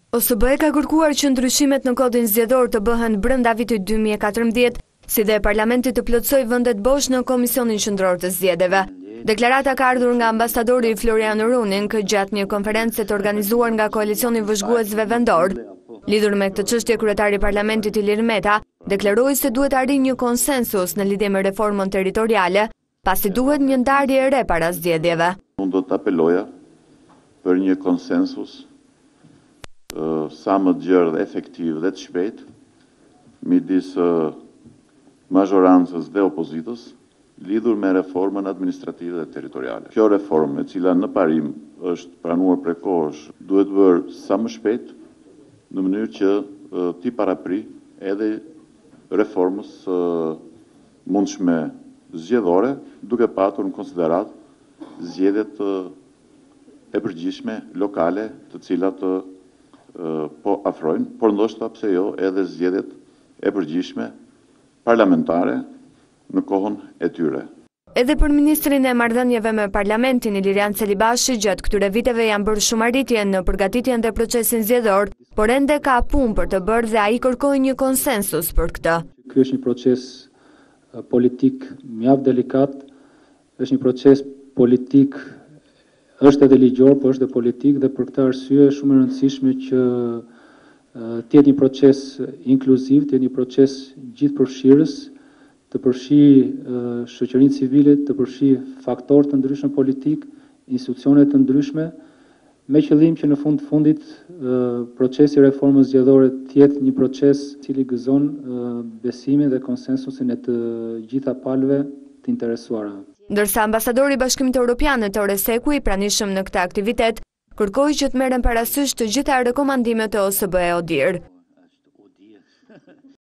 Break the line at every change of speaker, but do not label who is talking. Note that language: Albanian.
OSBE ka kërkuar që ndryshimet në kodin zgjedhor të bëhen brenda vitit 2014, si dhe Parlamenti të plotësoj vendet bosh në Komisionin Qendror të Zgjedhjeve. Deklarata ka ardhur nga ambasadori Florian Runing gjatë një konferencë të organizuar nga Koalicioni i Vëzhguesve Vendor. Lidhur me këtë çështje, kryetari i Parlamentit Ilir Meta deklaroi se duhet arrijë një konsensus në lidhje me reformën territoriale, pasi duhet një ndarje e re para zgjedhjeve.
Unë do të apeloja për një konsensus sa më gjerë dhe efektiv dhe të shpejt midis mazhorancës dhe opozitës lidhur me reformën administrative dhe territoriale. Kjo reformë, e cila në parim është pranuar prej kohësh, duhet bërë sa më shpejt në mënyrë që ti parapri edhe reformës mundshme zgjedhore, duke patur në konsiderat zgjedhjet e përgjithshme lokale, të cilat po afrojnë, por ndoshta pse jo edhe zgjedhjet e përgjithshme parlamentare në kohën e tyre.
Edhe për ministrin e marrëdhënieve me Parlamentin Ilirian Celibashi, gjatë këtyre viteve janë bërë shumë arritje në përgatitjen dhe procesin zgjedhor, por ende ka punë për të bërë dhe ai kërkoi një konsensus për këtë.
Ky është një proces politik mjaft delikat, është një proces politik, është edhe ligjor, por është edhe politik, dhe për këtë arsye është shumë e rëndësishme që të jetë një proces inkluziv, të jetë një proces gjithëpërfshirës, të përfshijë shoqërinë civile, të përfshijë faktorë të ndryshëm politik, institucione të ndryshme, me qëllim që në fund të fundit procesi i reformës zgjedhore të jetë një proces i cili gëzon besimin dhe konsensusin e të gjitha palëve të interesuara.
Ndërsa ambasadori i Bashkimit Evropian Ettore Seku, i pranishëm në këtë aktivitet, kërkoi që të merren parasysh të gjitha rekomandimet e OSBE ODIHR.